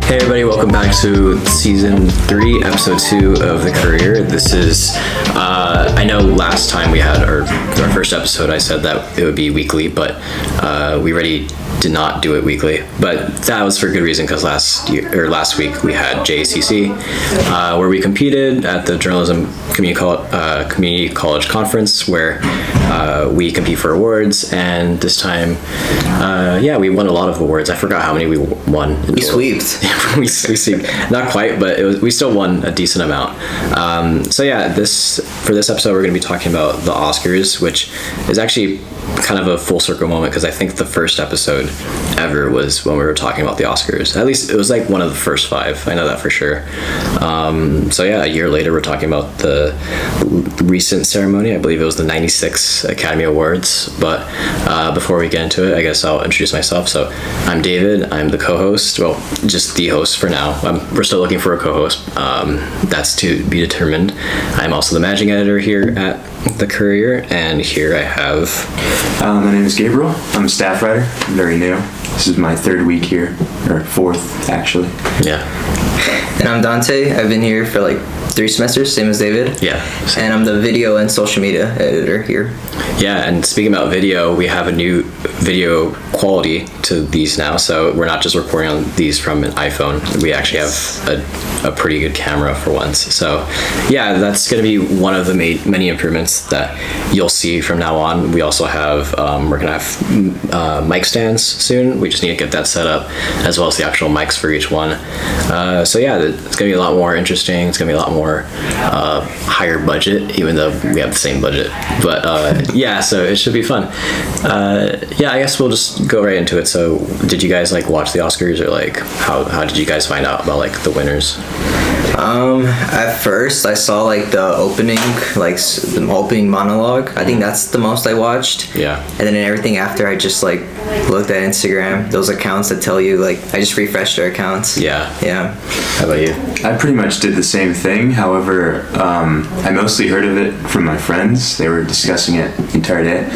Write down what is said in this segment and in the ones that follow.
Hey everybody, welcome back to season 3, episode 2 of the Courier. This is, I know last time we had our first episode, I said that it would be weekly, but we already did not do it weekly. But that was for good reason, because last week we had JCC, where we competed at the Journalism Community College Conference, where we compete for awards, and this time, we won a lot of awards. I forgot how many we won. We sweeped. we sweeped. Not quite, but we still won a decent amount. For this episode, we're going to be talking about the Oscars, which is actually kind of a full circle moment, because I think the first episode ever was when we were talking about the Oscars. At least it was like one of the first 5. I know that for sure. A year later, we're talking about the recent ceremony. I believe it was the 96 Academy Awards. But before we get into it, I guess I'll introduce myself. So I'm David. I'm the co-host. Well, just the host for now. We're still looking for a co-host. That's to be determined. I'm also the managing editor here at the Courier, and here I have... My name is Gabriel. I'm a staff writer. I'm very new. This is my 3rd week here, or 4th actually. Yeah. And I'm Dante. I've been here for like 3 semesters, same as David. Yeah. And I'm the video and social media editor here. Yeah, and speaking about video, we have a new video quality to these now, so we're not just recording on these from an iPhone. We actually have a pretty good camera for once. So yeah, that's going to be one of the many improvements that you'll see from now on. We also have, we're going to have mic stands soon. We just need to get that set up, as well as the actual mics for each one. It's going to be a lot more interesting. It's going to be a lot more higher budget, even though we have the same budget. But so it should be fun. I guess we'll just go right into it. So did you guys watch the Oscars, or how did you guys find out about the winners? At first I saw the opening, the opening monologue. I think that's the most I watched. Yeah. And then everything after, I just looked at Instagram, those accounts that tell you, I just refreshed their accounts. Yeah. How about you? I pretty much did the same thing. However, I mostly heard of it from my friends. They were discussing it the entire day.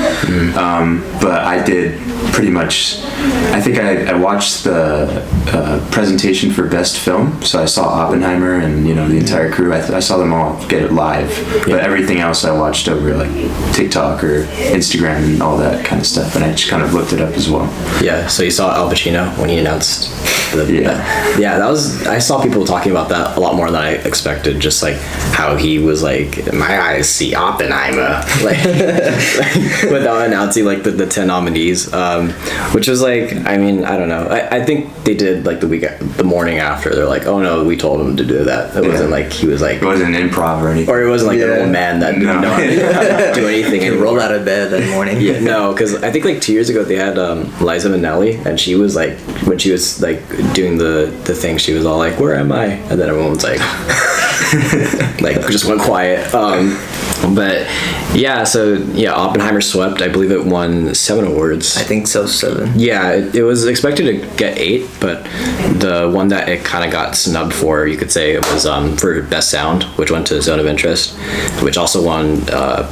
But I did pretty much, I think I watched the presentation for Best Film. So I saw Oppenheimer and, the entire crew. I saw them all get it live. But everything else I watched over TikTok or Instagram and all that kind of stuff. And I just kind of looked it up as well. Yeah, so you saw Al Pacino when he announced that was, I saw people talking about that a lot more than I expected, just how he was my eyes see Oppenheimer, without announcing the 10 nominees, which was I don't know, I think they did the morning after, they're oh no, we told him to do that. It wasn't he was it wasn't improv or anything, or it wasn't an old man that didn't know how to do anything and rolled out of bed that morning. No, because I think 2 years ago they had Liza Minnelli, and she was when she was doing the thing, she was all where am I, and then everyone was just went quiet. Oppenheimer swept. I believe it won 7 awards. I think so, 7. Yeah, it was expected to get 8, but the one that it kind of got snubbed for, you could say, it was for Best Sound, which went to Zone of Interest, which also won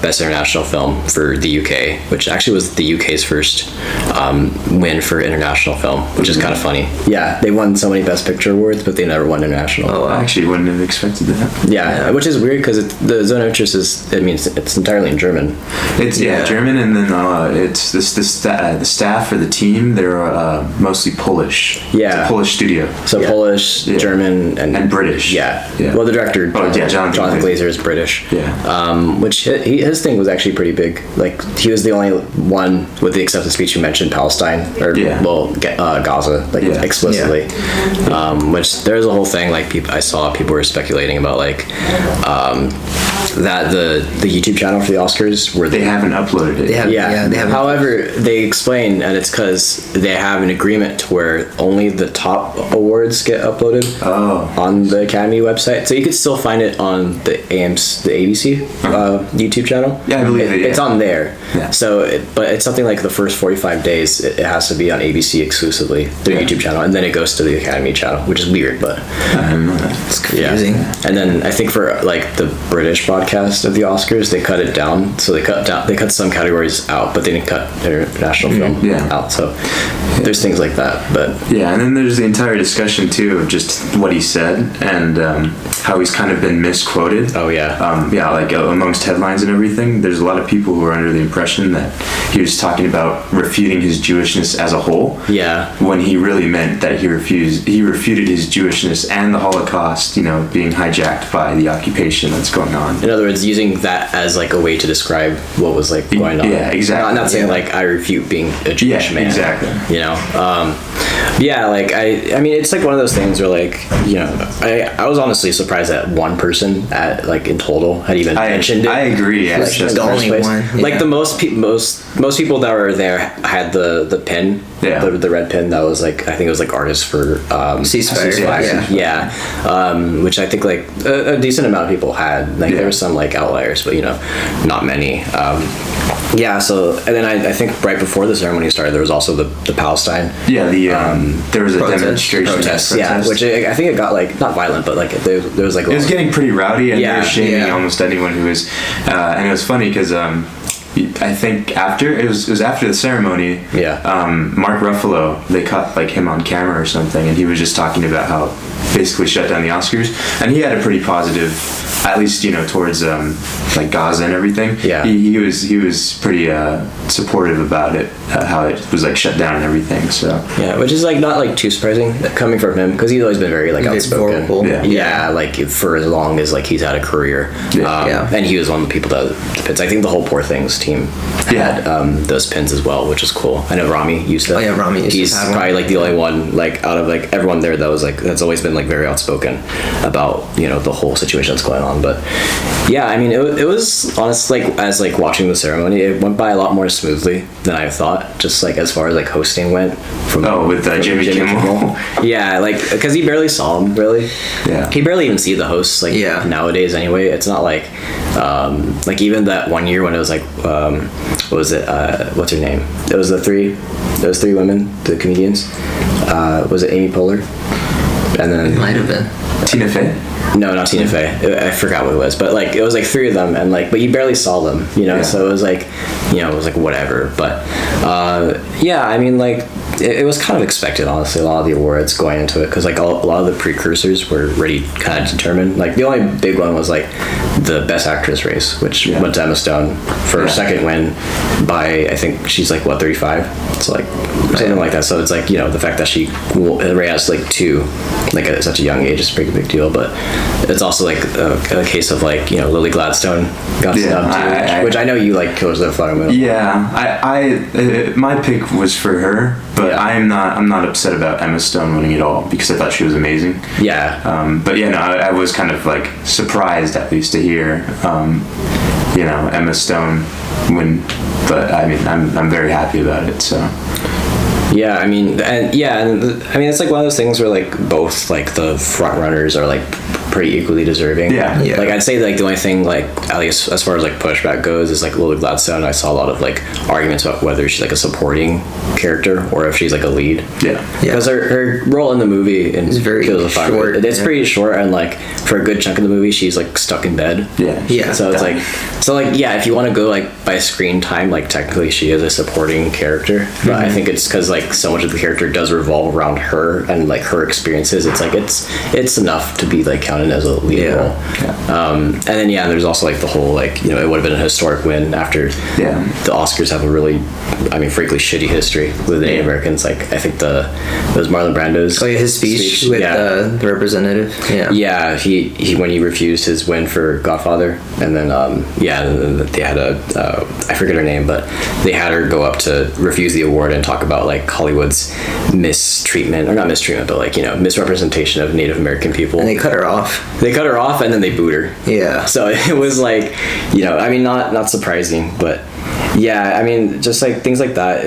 Best International Film for the UK, which actually was the UK's first win for international film, which is kind of funny. Yeah, they won so many Best Picture awards, but they never won international. Oh, I actually wouldn't have expected that. Yeah, which is weird, because the Zone of Interest means it's entirely in German. It's German, and then it's the staff or the team. They're mostly Polish. Yeah, it's a Polish studio. So Polish, German, and British. Yeah. Well, the director, Jonathan Glazer, is British. Yeah. Which his thing was actually pretty big. He was the only one, with the acceptance speech, who mentioned Palestine or Gaza explicitly. Which there's a whole thing. I saw people were speculating about that the YouTube channel for the Oscars, where they haven't uploaded it. They haven't. However, they explain, and it's because they have an agreement to where only the top awards get uploaded on the Academy website. So you could still find it on the ABC YouTube channel. Yeah, I believe it. It's on there. Yeah. So, but it's something the first 45 days it has to be on ABC exclusively, their YouTube channel, and then it goes to the Academy channel, which is weird, but it's confusing. And then I think for the British broadcast of the Oscars, they cut it down. So they cut some categories out, but they didn't cut international film out. So there's things like that. But yeah, and then there's the entire discussion too of just what he said and how he's kind of been misquoted. Oh yeah. Like amongst headlines and everything, there's a lot of people who are under the impression that he was talking about refuting his Jewishness as a whole. Yeah. When he really meant that he refuted his Jewishness and the Holocaust, being hijacked by the occupation that's going on. In other words, using that as like a way to describe what was like going on. Yeah, exactly. Not saying like I refute being a Jewish man. Exactly. Like I mean, it's like one of those things where like I was honestly surprised that one person in total had even mentioned it. I agree. Yeah, like the only one. Yeah. Like the most people that were there had the pin. Yeah. The red pin that was like, I think it was like artists for ceasefire. Yeah. Which I think like a decent amount of people had. Like there were some like outliers, but not many. So and then I think right before the ceremony started, there was also the Palestine. Yeah, there was a demonstration. Protest. Yeah, which I think it got like not violent, but like there was like it was getting pretty rowdy, and they were shaming almost anyone who was. And it was funny because I think it was after the ceremony. Mark Ruffalo, they caught like him on camera or something, and he was just talking about how basically shut down the Oscars, and he had a pretty positive, at least towards like Gaza and everything. Yeah, he was pretty supportive about it, how it was like shut down and everything. So yeah, which is like not like too surprising coming from him because he's always been very like outspoken. Like for as long as like he's had a career. And he was one of the people that the pins. I think the whole Poor Things team had those pins as well, which is cool. I know Rami used to. Oh yeah, Rami used he's to have probably like the only one like out of like everyone there that was like that's always been like very outspoken about the whole situation that's going on. But yeah, I mean it was honestly like as like watching the ceremony, it went by a lot more smoothly than I thought. Just like as far as like hosting went from with Jimmy Kimmel. Yeah, like because he barely saw him really. Yeah, he barely even see the hosts like nowadays anyway. It's not like like even that one year when it was like what was it what's her name, it was those three women, the comedians, was it Amy Poehler, and then it might have been Tina Fey. No, not Tina Fey. I forgot what it was, but like it was like three of them, and like, but you barely saw them, So it was like, it was like whatever. But I mean, like it was kind of expected, honestly. A lot of the awards going into it, because like a lot of the precursors were already kind of determined. Like the only big one was like the Best Actress race, which went to Emma Stone for her second win by I think she's like 35, so like something like that. So it's like the fact that she ran like two, like at such a young age is a pretty big deal, but it's also like a case of like Lily Gladstone got snubbed too, which I know you like Killers of the Flower Moon. Yeah, I my pick was for her, but I'm not upset about Emma Stone winning it all because I thought she was amazing. Yeah. But I was kind of like surprised at least to hear Emma Stone win, but I mean I'm very happy about it. So. Yeah, I mean, it's like one of those things where like both like the front runners are like pretty equally deserving. Yeah. Like I'd say like the only thing like at least as far as like pushback goes is like Lily Gladstone. I saw a lot of like arguments about whether she's like a supporting character or if she's like a lead. Yeah. Because her role in the movie is very short. It's pretty short, and like for a good chunk of the movie she's like stuck in bed. Yeah. So it's like if you want to go like by screen time, like technically she is a supporting character, but I think it's because like so much of the character does revolve around her and like her experiences. It's like it's enough to be like counted as a lead role. And then there's also like the whole like it would have been a historic win after the Oscars have a really frankly shitty history with the Native Americans. Like I think it was Marlon Brando's his speech with the representative. He when he refused his win for Godfather, and then they had I forget her name, but they had her go up to refuse the award and talk about like Hollywood's mistreatment, or not mistreatment, but like misrepresentation of Native American people. And they cut her off. And then they booed her. Yeah. So it was like not surprising, but just like things like that.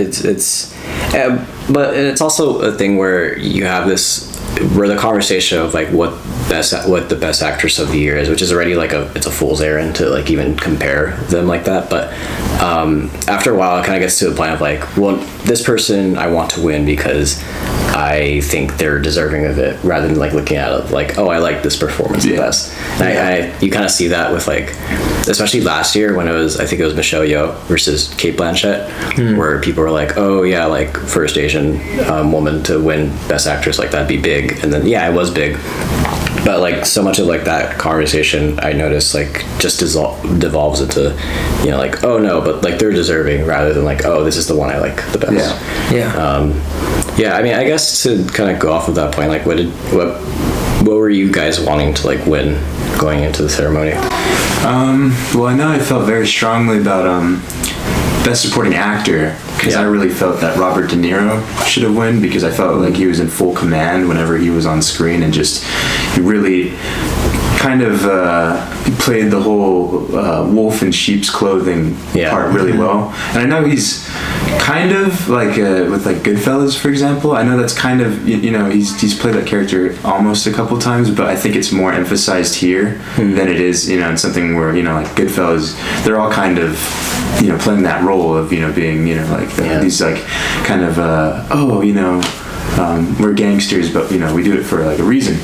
But it's also a thing where you have where the conversation of like what the best actress of the year is, which is already like it's a fool's errand to like even compare them like that. But after a while it kind of gets to the point of like, well, this person I want to win because I think they're deserving of it, rather than like looking at it like, oh, I like this performance the best. And you kind of see that with like, especially last year when I think it was Michelle Yeoh versus Cate Blanchett, where people were like, oh yeah, like first Asian woman to win Best Actress, like that'd be big. And then it was big. But like so much of like that conversation, I noticed like just devolves into, like, oh no, but like they're deserving, rather than like, oh, this is the one I like the best. I mean, I guess to kind of go off of that point, like what were you guys wanting to like win going into the ceremony? Well, I know I felt very strongly about Best Supporting Actor, because I really felt that Robert De Niro should have won, because I felt like he was in full command whenever he was on screen, and just he really kind of he played the whole wolf in sheep's clothing part really well. And I know he's kind of like with like Goodfellas, for example. I know that's kind of he's played that character almost a couple times, but I think it's more emphasized here than it is in something where like Goodfellas, they're all kind of playing that role of being like these like kind of we're gangsters, but we do it for like a reason.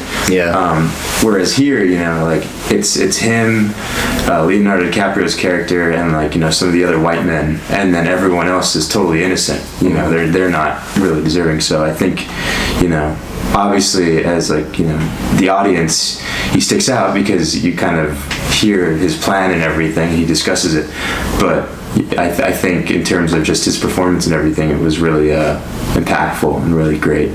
Whereas here, like it's him, Leonardo DiCaprio's character, and like some of the other white men, and then everyone else is totally innocent. They're not really deserving. So I think obviously as like the audience, he sticks out because you kind of hear his plan and everything. He discusses it, but I think in terms of just his performance and everything, it was really impactful and really great.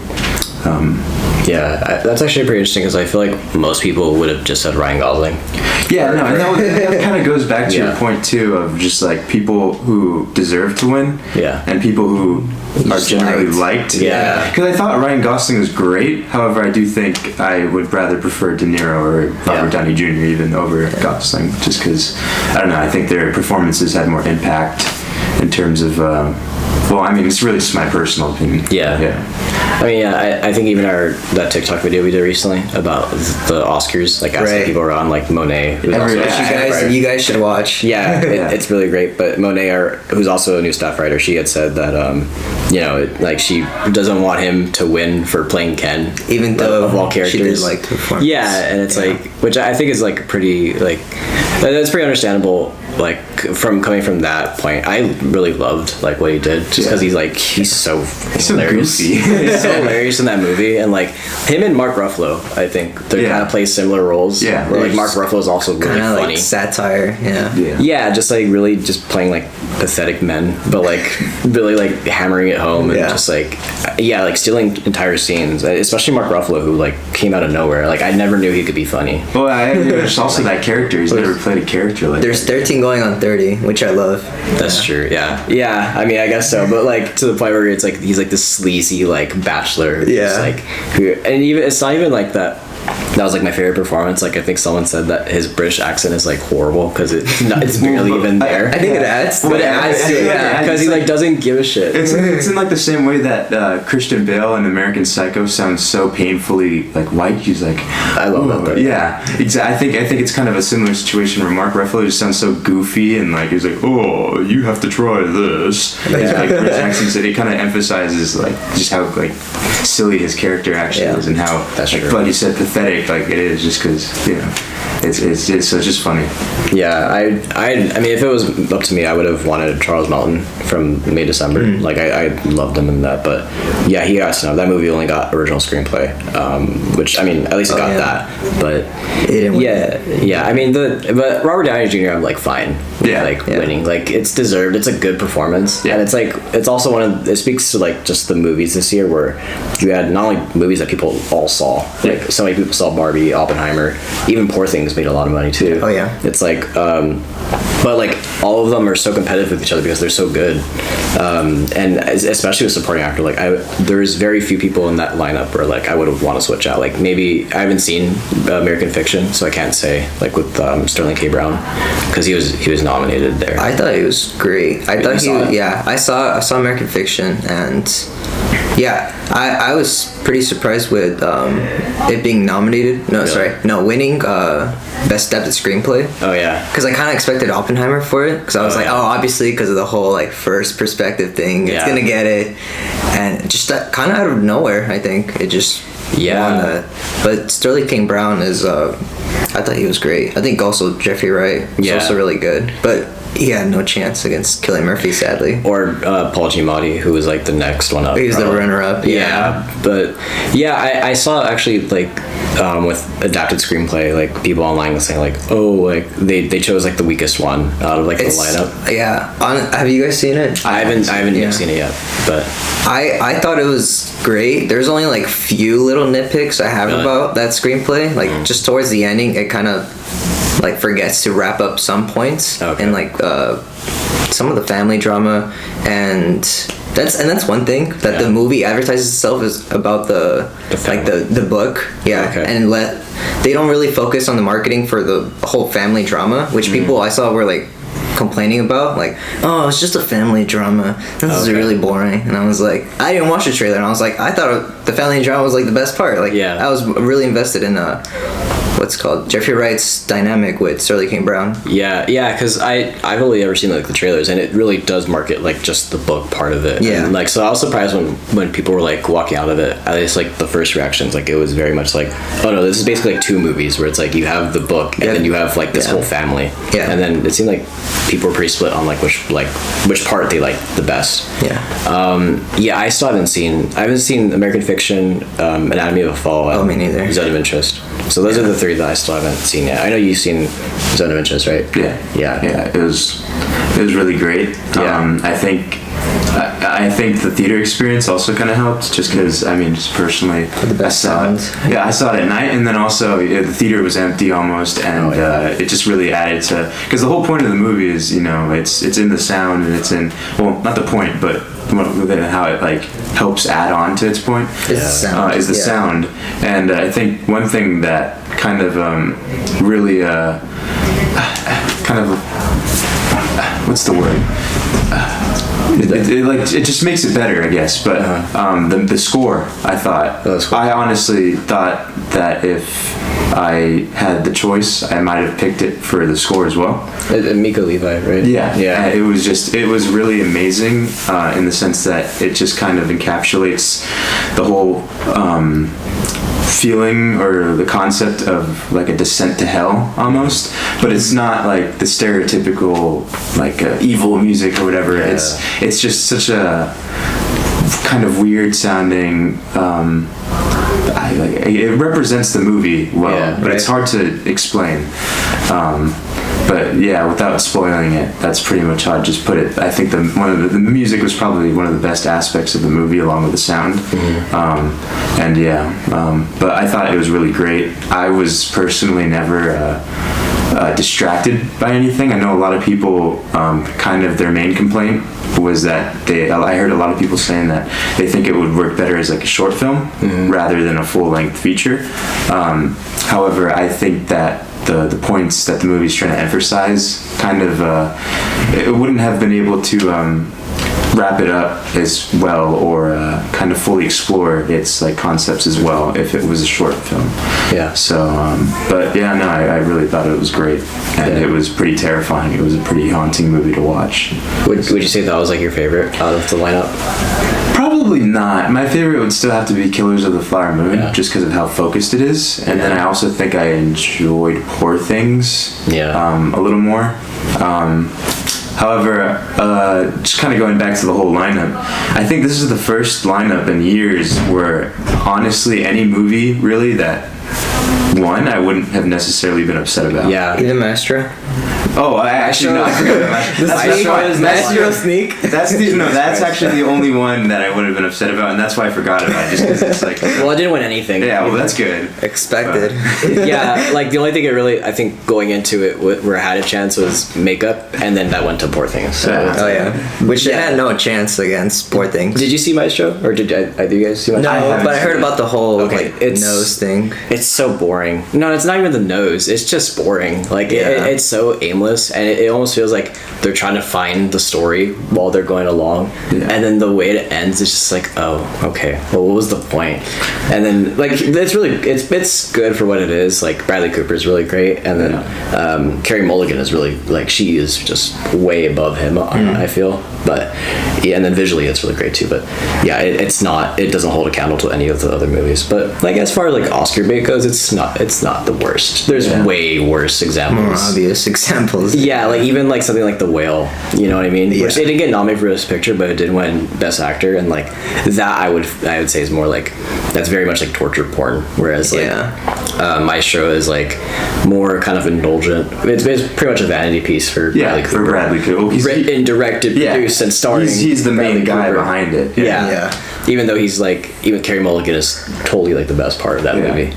That's actually pretty interesting, because I feel like most people would have just said Ryan Gosling. And that kind of goes back to your point too, of just like people who deserve to win, and people who are generally liked. Because I thought Ryan Gosling was great. However, I do think I would rather prefer De Niro or Robert Downey Jr. even over Gosling, just because I don't know. I think their performances had more impact in terms of. Well, I mean, it's really just my personal opinion. I mean, I think even that TikTok video we did recently about the Oscars, like asking people around, like Monet, who's you guys should watch. It's really great. But Monet, who's also a new staff writer, she had said that like she doesn't want him to win for playing Ken, even though of all characters. She did like the performance. And it's like, which I think is like pretty like that's pretty understandable. Like coming from that point, I really loved like what he did, just because he's so hilarious. He's so hilarious in that movie, and like him and Mark Ruffalo, I think they kind of play similar roles. Where like Mark Ruffalo is also really funny, like satire. Just like really just playing like pathetic men, but like really like hammering it home, and just like like stealing entire scenes. Especially Mark Ruffalo, who like came out of nowhere. Like I never knew he could be funny. Well, there's also that character. He's never played a character like. There's 13 going on 30, which I love. That's true. I mean, I guess so, but like to the point where it's like he's like this sleazy like bachelor. And even it's not even like that. That was like my favorite performance. Like I think someone said that his British accent is like horrible because it's barely even there. I think it adds, but it adds to it because he like doesn't give a shit. It's in like the same way that Christian Bale in American Psycho sounds so painfully like white. He's like, I love that. Though. Exactly. I think it's kind of a similar situation where Mark Ruffalo just sounds so goofy, and like he's like, oh, you have to try this. Like British accents, that he kind of emphasizes like just how like silly his character actually is, and how but he said pathetic like it is, just because it's just funny. I mean, if it was up to me, I would have wanted Charles Melton from May December. Like I loved him in that, but he got to know that movie only got original screenplay, which I mean at least it got that, but I mean but Robert Downey Jr. I'm like fine with winning, like it's deserved. It's a good performance, and it's like it's also it speaks to like just the movies this year where you had not only movies that people all saw, like so many people saw Barbie, Oppenheimer, even Poor Things made a lot of money too. It's like but like all of them are so competitive with each other because they're so good, and especially with supporting actor, like there's very few people in that lineup where like I would want to switch out. Like maybe I haven't seen American Fiction, so I can't say like with Sterling K. Brown, because he was nominated there. I thought he was great. I saw American Fiction, and Yeah, I was pretty surprised with it being nominated. Winning best adapted screenplay. Oh yeah. Because I kind of expected Oppenheimer for it. Because I was obviously because of the whole like first perspective thing, it's gonna get it, and just kind of out of nowhere, I think it just won that. But Sterling King Brown is I thought he was great. I think also Jeffrey Wright was also really good, but he had no chance against Cillian Murphy, sadly. Or Paul Giamatti, who was like the next one up. He was the runner-up. Yeah, but I saw actually like with adapted screenplay, like people online was saying like, oh, like they chose like the weakest one out of like the lineup. Yeah, have you guys seen it? I haven't even seen it yet, but I thought it was great. There's only like few little nitpicks I have about that screenplay. Like just towards the ending, it kind of like forgets to wrap up some points and like some of the family drama, and that's one thing that the movie advertises itself is about the book, and they don't really focus on the marketing for the whole family drama, which people I saw were like complaining about, like, oh, it's just a family drama, this is really boring. And I was like, I didn't watch the trailer, and I was like, I thought the family drama was like the best part. Like I was really invested in what's called Jeffrey Wright's dynamic with Sterling King Brown. Yeah, because I've only ever seen like the trailers, and it really does market like just the book part of it. Yeah. And, like, so I was surprised when people were like walking out of it. At least like the first reactions, like it was very much like, oh no, this is basically like two movies where it's like you have the book and then you have like this whole family. Yeah. And then it seemed like people were pretty split on like which part they liked the best. Yeah. I still haven't seen American Fiction, Anatomy of a Fall, and me neither. Zone of Interest. So those are the three that I still haven't seen yet. I know you've seen Zone of Interest, right? Yeah. It was really great. I think the theater experience also kind of helped, just because just personally, the best sound. I saw it at night, and then also the theater was empty almost, and it just really added to, because the whole point of the movie is it's in the sound, and it's in, well, not the point, but how it like helps add on to its point is the sound. And I think one thing that kind of really what's the word? It just makes it better, I guess. But the score, I honestly thought that if I had the choice, I might have picked it for the score as well. Mika Levi, right? Yeah. It was really amazing in the sense that it just kind of encapsulates the whole feeling or the concept of like a descent to hell almost, but it's not like the stereotypical like evil music or whatever. It's just such a kind of weird sounding it represents the movie well, but it's hard to explain. But yeah, without spoiling it, that's pretty much how I'd just put it. I think the music was probably one of the best aspects of the movie, along with the sound. But I thought it was really great. I was personally never distracted by anything. I know a lot of people, kind of their main complaint was that I heard a lot of people saying that they think it would work better as like a short film rather than a full-length feature. However, I think that the points that the movie's trying to emphasize kind of it wouldn't have been able to wrap it up as well, or kind of fully explore its like concepts as well if it was a short film. So I really thought it was great, and it was pretty terrifying. It was a pretty haunting movie to watch. Would you say that was like your favorite out of the lineup? Probably not. My favorite would still have to be Killers of the Flower Moon, just because of how focused it is. And then I also think I enjoyed Poor Things a little more. However, just kind of going back to the whole lineup, I think this is the first lineup in years where honestly any movie really that won I wouldn't have necessarily been upset about. Even Maestro. Oh, I forgot about Maestro Sneak. That's actually the only one that I would have been upset about, and that's why I forgot about it, just because it's like... Well, it didn't win anything. Yeah, well, that's good. Expected. Like the only thing it really, I think, going into it where it had a chance was Makeup, and then that went to Poor Things. So which it had no chance against Poor Things. Did you see Maestro, or did either you guys see Maestro? No, but I heard about the whole nose thing. It's so boring. No, it's not even the nose. It's just boring. Like it's so aimless. aimless, and it almost feels like they're trying to find the story while they're going along, and then the way it ends is just like, oh, okay, well, what was the point? And then like it's good for what it is. Like Bradley Cooper is really great, and then Carey Mulligan is really like, she is just way above him. I feel, but yeah, and then visually it's really great too. But yeah, it doesn't hold a candle to any of the other movies. But like as far as like Oscar bait goes, it's not the worst. There's way worse examples. More obvious examples. Yeah, like even like something like The Whale, you know what I mean? Yeah. Which it didn't get nominated for Best Picture, but it did win Best Actor, and like that I would say is more like, that's very much like torture porn, whereas like Maestro is like more kind of indulgent. It's pretty much a vanity piece for Bradley Cooper. For Bradley Cooper. Written, directed, produced, and starring. He's the main guy behind it. Yeah. Even though he's like, even Carey Mulligan is totally like the best part of that movie.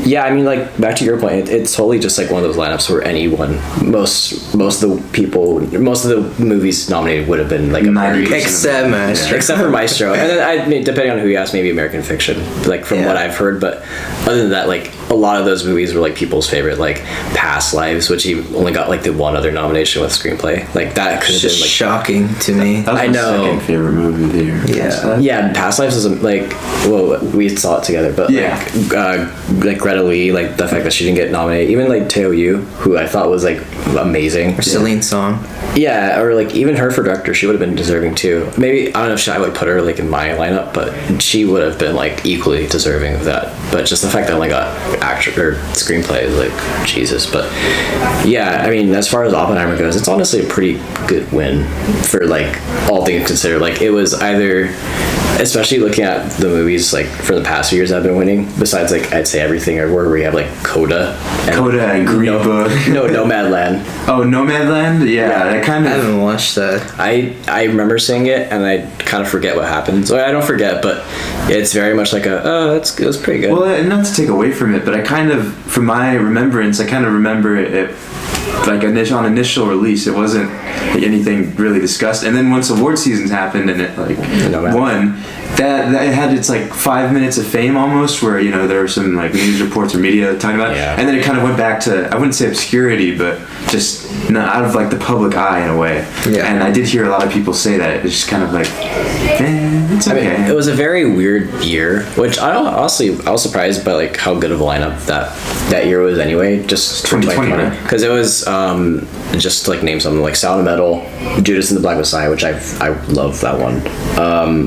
Yeah, I mean, like back to your point, it's totally just like one of those lineups where anyone, most of the movies nominated would have been like except Maestro. Except for Maestro, and then I mean, depending on who you ask, maybe American Fiction, like from what I've heard. But other than that, like a lot of those movies were like people's favorite, like Past Lives, which he only got like the one other nomination with screenplay. Like that could have been like shocking to me. That was my second favorite movie of the year. Yeah, Past Lives is like, well, we saw it together, but like Greta Lee, like the fact that she didn't get nominated, even like Teo Yu, who I thought was like amazing, or Celine Song. Yeah, or like even her for director, she would have been deserving too. Maybe I don't know if I would put her like in my lineup, but she would have been like equally deserving of that. But just the fact that I only got actor or screenplay is like Jesus. But yeah, I mean, as far as Oppenheimer goes, it's honestly a pretty good win for like all things considered. Like it was either, especially looking at the movies like for the past few years I've been winning, besides like I'd say everything or where we have like Coda and Green Book. No, Nomadland. Oh, Nomadland? Yeah, that kind of. I haven't watched that. I remember seeing it and I kind of forget what happens. Well, I don't forget, but it's very much like it was pretty good. Well, not to take away from it, but I kind of, from my remembrance, I kind of remember it like on initial release, it wasn't anything really discussed, and then once award seasons happened and it like won, that had its like 5 minutes of fame almost, where you know there were some like news reports or media talking about it, and then it kind of went back to, I wouldn't say obscurity, but just out of like the public eye in a way. And I did hear a lot of people say that it was just kind of like, it's okay. I mean, it was a very weird year, which I was surprised by like how good of a lineup that year was anyway, just 2020, because it was just to like name something like Sound of Metal, Judas and the Black Messiah, which I love that one,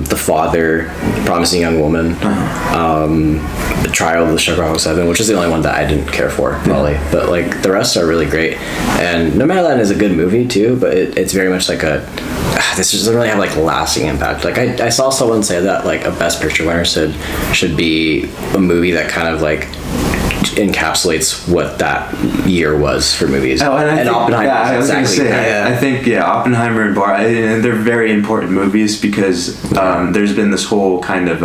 The Father, Promising Young Woman, The Trial of the Chicago 7, which is the only one that I didn't care for probably, but like the rest are really great. And Nomadland is a good movie too, but it's very much like this doesn't really have like lasting impact. Like I saw someone say that like a Best Picture winner should be a movie that kind of like encapsulates what that year was for movies. Oh, and Oppenheimer. Yeah, I was going to say. I think Oppenheimer and and they're very important movies because there's been this whole kind of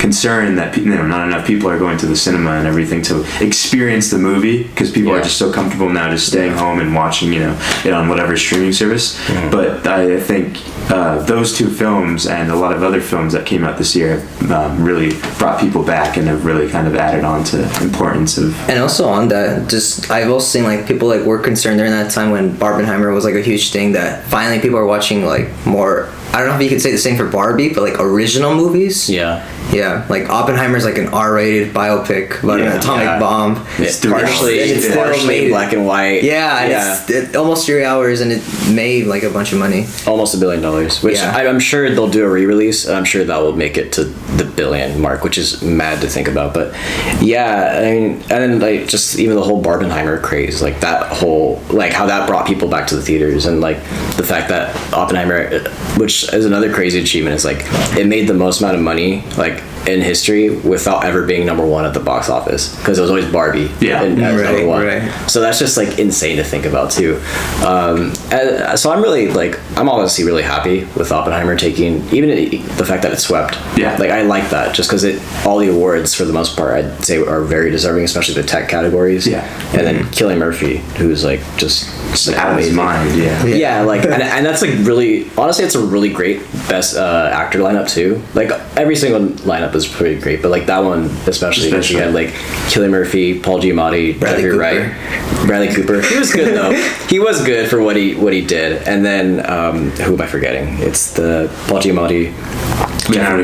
concern that not enough people are going to the cinema and everything to experience the movie, because people are just so comfortable now just staying home and watching it on whatever streaming service. But I think those two films and a lot of other films that came out this year have really brought people back and have really kind of added on to importance of. And also on that, just I've also seen like people like were concerned during that time when Barbenheimer was like a huge thing, that finally people are watching like more, I don't know if you could say the same for Barbie, but like original movies. Yeah, like Oppenheimer's like an R-rated biopic about an atomic bomb. It's partially black and white. And it's almost 3 hours, and it made like a bunch of money. Almost $1 billion, which I'm sure they'll do a re-release. I'm sure that will make it to the billion mark, which is mad to think about. But yeah, I mean, and then like just even the whole Barbenheimer craze, like that whole, like how that brought people back to the theaters, and like the fact that Oppenheimer, which is another crazy achievement, is like it made the most amount of money like in history without ever being number one at the box office, because it was always Barbie number one. So that's just like insane to think about too. So I'm really like I'm honestly really happy with Oppenheimer taking even the fact that it swept. Yeah. Like I like that just because all the awards for the most part I'd say are very deserving, especially the tech categories. Yeah. And then Cillian Murphy, who's like just like, out of his mind. Yeah, like and that's like really honestly it's a really great best actor lineup too. Like every single lineup is pretty great, but like that one especially. You had like Cillian Murphy, Paul Giamatti, Bradley Cooper. He was good though. He was good for what he did. And then who am I forgetting? It's the Paul Giamatti,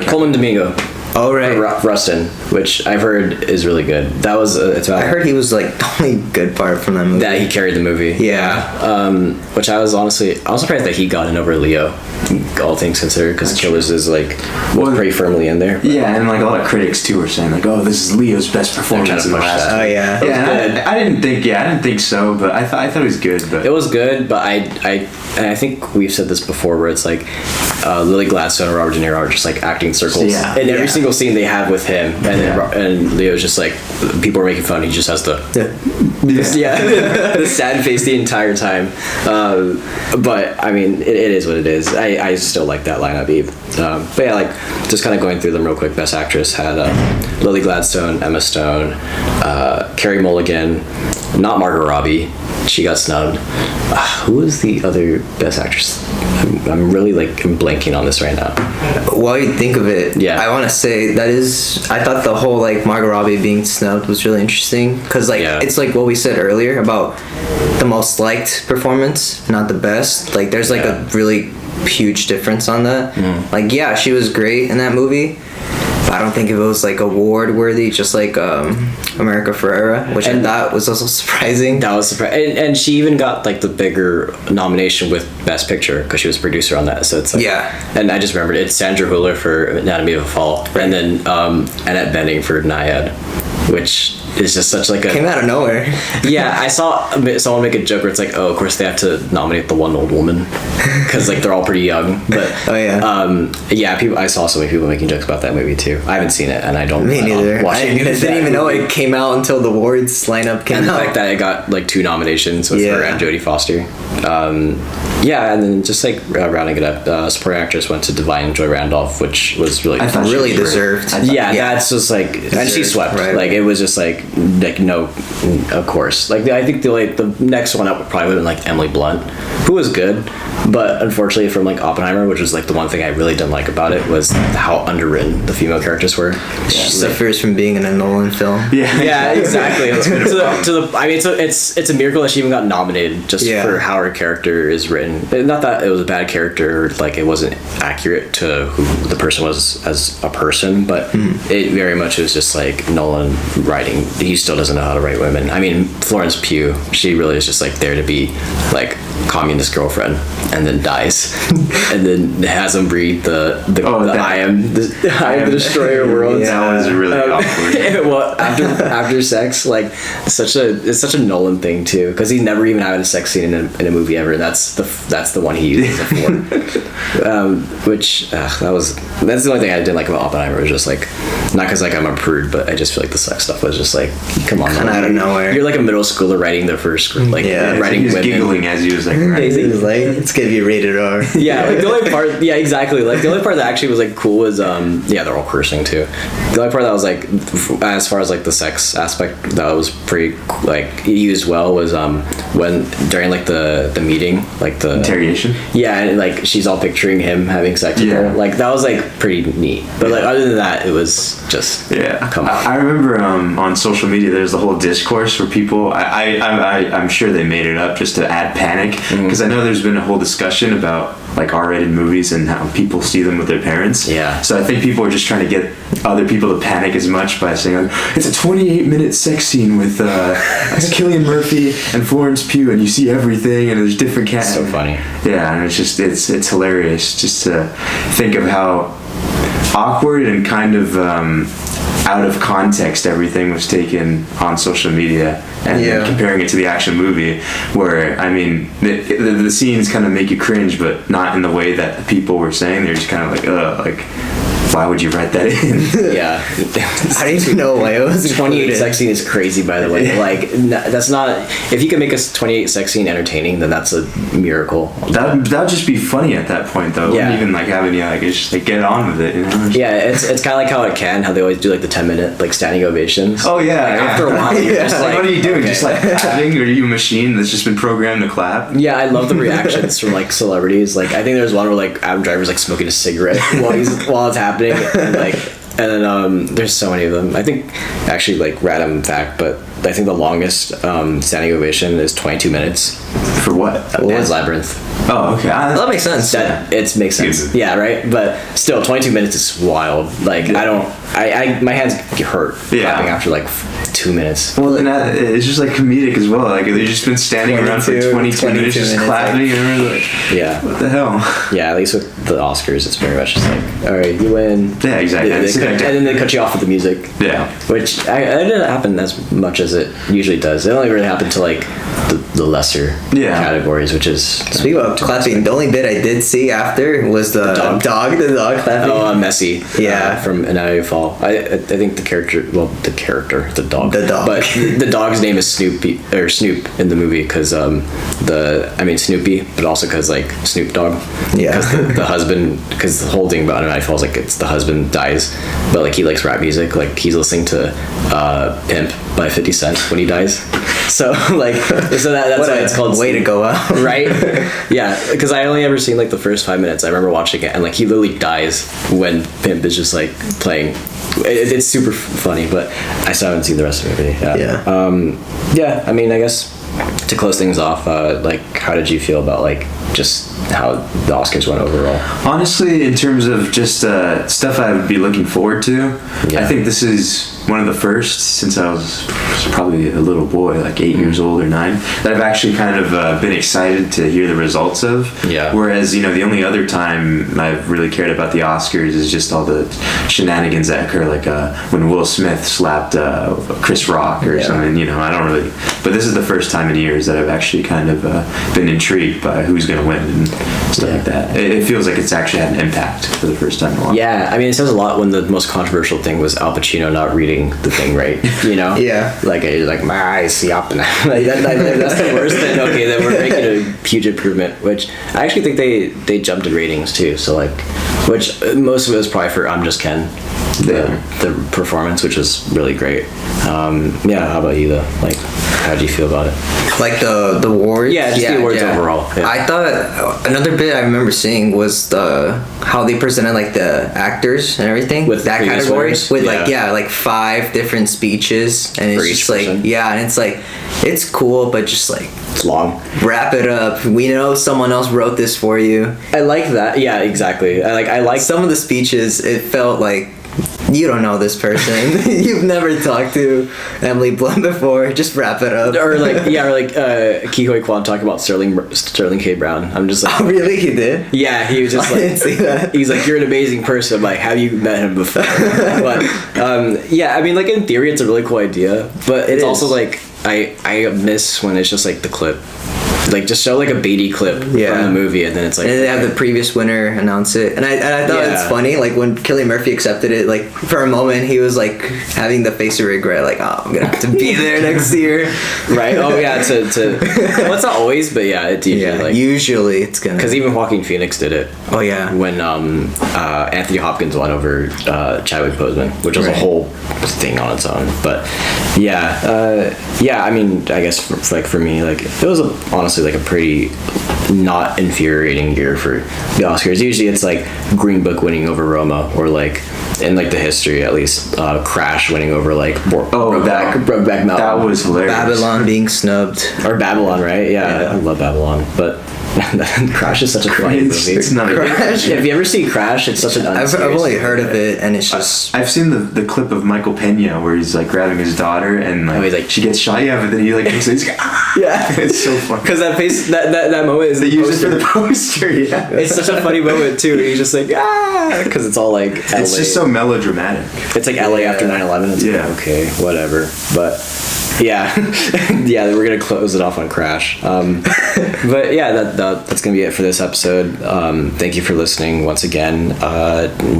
Coleman Domingo. Oh right, Rustin, which I've heard is really good. That was it's about. I heard he was like the only good part from that movie. That he carried the movie. Yeah. Which I was surprised that he got in over Leo, all things considered, because Killers is like was pretty firmly in there. Yeah, and like a lot of critics too were saying like, oh, this is Leo's best performance in the last. Oh yeah. Yeah, I didn't think so, but I thought it was good. But it was good, but I think we've said this before, where it's like Lily Gladstone and Robert De Niro are just like acting circles in every single scene they have with him, and Leo's just like people are making fun. He just has the the sad face the entire time. But I mean, it is what it is. I still like that lineup, Eve. But yeah, like just kind of going through them real quick. Best Actress had Lily Gladstone, Emma Stone, Carey Mulligan, not Margot Robbie. She got snubbed. Who was the other Best Actress? I'm really like I'm blanking on this right now. While you think of it, yeah, I want to say I thought the whole like Margot Robbie being snubbed was really interesting because like it's like what we said earlier about the most liked performance, not the best. Like there's like a really huge difference on that. Like yeah, she was great in that movie. I don't think it was like award worthy, just like America Ferrera, which I thought was also surprising. That was surprising, and she even got like the bigger nomination with Best Picture because she was producer on that. So it's like, and I just remembered it's Sandra Hüller for Anatomy of a Fall, and then Annette Bening for Naiad, which is just such like a came out of nowhere. Yeah, I saw someone make a joke where it's like, oh, of course they have to nominate the one old woman because like they're all pretty young. But I saw so many people making jokes about that movie too. I haven't seen it, and I don't. Me neither. I didn't even know it came out until the awards lineup came out. And the fact that it got like 2 nominations with her and Jodie Foster. And then just like rounding it up, supporting actress went to Divine Joy Randolph, which was really really deserved. That's just like deserved, and she swept. Right. Like it was just like no, of course. Like I think the next one up would probably have been like Emily Blunt, who was good, but unfortunately from like Oppenheimer, which was like the one thing I really didn't like about it was how underwritten the female characters were. She suffers from being in a Nolan film. Yeah, exactly. It's a miracle that she even got nominated just for how her character is written. Not that it was a bad character, like it wasn't accurate to who the person was as a person, but it very much was just like Nolan writing. He still doesn't know how to write women. I mean, Florence Pugh, she really is just like there to be like communist girlfriend, and then dies, and then has him breathe I am the destroyer world. That was really awkward. Well, after sex, like it's such a Nolan thing too, because he never even had a sex scene in a movie ever. That's the one he uses it for. That's the only thing I didn't like about Oppenheimer. Was just like, not because like I'm a prude, but I just feel like the sex stuff was just like, come on, kind of out of nowhere. You're like a middle schooler writing their first script, like writing he was women. Giggling as he was like, he was like, it's gonna be rated R. Yeah, like the only part, exactly. Like the only part that actually was like cool was they're all cursing too. The only part that was like, as far as like the sex aspect that was pretty like used well was when during like the meeting, like the interrogation. Yeah, and like she's all picturing him having sex with her. Like that was like pretty neat. But like other than that, it was just come on. I remember on social media there's the whole discourse where people I'm sure they made it up just to add panic, because I know there's been a whole discussion about like R-rated movies and how people see them with their parents. Yeah. So I think people are just trying to get other people to panic as much by saying like, it's a 28-minute sex scene with Cillian Murphy and Florence Pugh, and you see everything, and there's different cats. So funny. Yeah, and it's just it's hilarious just to think of how awkward and kind of out of context everything was taken on social media, and then comparing it to the action movie, where I mean the scenes kind of make you cringe, but not in the way that the people were saying. They're just kind of like why would you write that in? Yeah. I didn't even know why it was 28 included. sex scene is crazy, by the way. Like, that's not. If you can make a 28 sex scene entertaining, then that's a miracle. That would just be funny at that point, though. It Yeah. wouldn't even like have any like, it's just like get on with it. You know? Yeah, it's kind of like how at Cannes, how they always do like the 10-minute like standing ovations. Oh yeah. Like, yeah. after a while, you're just like, what are you doing? okay. Just like clapping? Or are you a machine that's just been programmed to clap? Yeah, I love the reactions from like celebrities. Like, I think there's one where like Adam Driver's like smoking a cigarette while it's happening, and then there's so many of them. I think actually like random fact, but I think the longest standing ovation is 22 minutes. For what? Pan's Labyrinth. Oh, okay. That makes sense. That it makes sense. Good. Yeah, right. But still, 22 minutes is wild. Like I my hands hurt clapping after like 2 minutes. Well, then it's just like comedic as well. Like they've just been standing around for 22 minutes just clapping, and we're like, Yeah. what the hell? Yeah, at least with the Oscars, it's very much just like, all right, you win. Yeah, exactly. And then they cut you off with the music. Yeah. Which it didn't happen as much as it usually does. It only really happened to like the lesser categories, which is. Speaking of clapping, the only bit I did see after was the dog clapping. Oh, Messi. Yeah. From Anatomy of Fall. I think the character, the dog. The dog. But the dog's name is Snoop in the movie because Snoopy, but also because like Snoop Dogg. Yeah. Because the husband, because the whole thing about Anatomy of Fall is like it's the husband dies, but like he likes rap music. Like he's listening to Pimp by 50 Cent when he dies. So like, that's why it's called way to go out. Right? Yeah, because I only ever seen like the first 5 minutes. I remember watching it, and like he literally dies when Pimp is just like playing. It's super funny, but I still haven't seen the rest of it. Yeah. I mean, I guess to close things off, like, how did you feel about like just how the Oscars went overall? Honestly, in terms of just stuff I would be looking forward to, I think this is one of the first since I was probably a little boy, like 8 years old or 9, that I've actually kind of been excited to hear the results of. Yeah. Whereas, the only other time I've really cared about the Oscars is just all the shenanigans that occur, like when Will Smith slapped Chris Rock or something. I don't really. But this is the first time in years that I've actually kind of been intrigued by who's going to win and stuff like that. It feels like it's actually had an impact for the first time in a while. Yeah, I mean, it says a lot when the most controversial thing was Al Pacino not reading the thing right, Yeah. Like, I see Oppenheimer. Like, that's the worst thing. Okay, then we're making a huge improvement, which I actually think they jumped in ratings too. So like, which most of it was probably for I'm Just Ken, the performance, which was really great. How about you though? Like, how did you feel about it? Like the awards? Yeah, just the awards overall. Yeah. I thought another bit I remember seeing was how they presented like the actors and everything with that category winners? with like 5 different speeches, and it's just like person. and it's like it's cool, but just like It's long. wrap it up. We know someone else wrote this for you. I like that. Yeah, exactly. I like Some of the speeches, it felt like you don't know this person. You've never talked to Emily Blunt before. Just wrap it up. or Kihoy Kwan talking about Sterling K. Brown. I'm just like, Oh, really? He did? yeah, he was just I like, didn't see that. He's like, you're an amazing person. I'm like, have you met him before? But I mean, like, in theory, it's a really cool idea, but it's also like I miss when it's just like the clip. Like, just show like a Beatty clip from the movie, and then it's like, and they have the previous winner announce it, and I thought it's funny. Like when Cillian Murphy accepted it, like for a moment he was like having the face of regret, like, oh, I'm gonna have to be there next year, right? Oh yeah, to well, it's not always, but yeah, it's usually like usually it's gonna, because even Joaquin Phoenix did it. Oh yeah, when Anthony Hopkins won over Chadwick Boseman, which was a whole thing on its own. But I mean, I guess for me, like, it was honestly like a pretty not infuriating year for the Oscars. Usually it's like Green Book winning over Roma, or like in like the history at least, Crash winning over like Brokeback Mountain. That was hilarious. Babylon being snubbed, or Babylon, right? Yeah. I love Babylon, but Crash is such a funny movie. It's not Crash. If you ever see Crash, it's such an I've only heard of it, and it's just I've seen the clip of Michael Pena where he's like grabbing his daughter and like, he's like, she gets shot, but then he like he's like, yeah, it's so funny because that face that moment is they use it for the poster. It's such a funny moment too. He's just like, because it's all like LA. It's just so melodramatic. It's like LA after 9/11. It's like, Yeah. okay, whatever. But Yeah, yeah, we're gonna close it off on Crash. But yeah, that's gonna be it for this episode. Thank you for listening once again.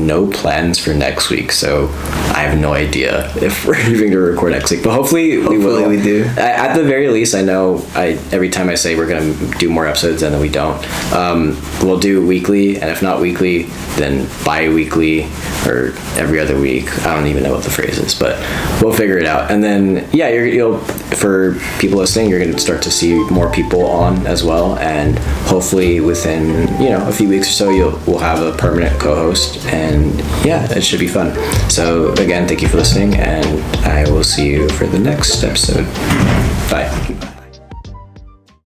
No plans for next week, so I have no idea if we're even gonna record next week. But hopefully we will. We do. At the very least, I know every time I say we're gonna do more episodes and then we don't. We'll do weekly, and if not weekly, then bi-weekly or every other week. I don't even know what the phrase is, but we'll figure it out. And then yeah, you'll for people listening, you're going to start to see more people on as well, and hopefully within a few weeks or so we'll have a permanent co-host, and yeah, it should be fun. So again, thank you for listening, and I will see you for the next episode. Bye.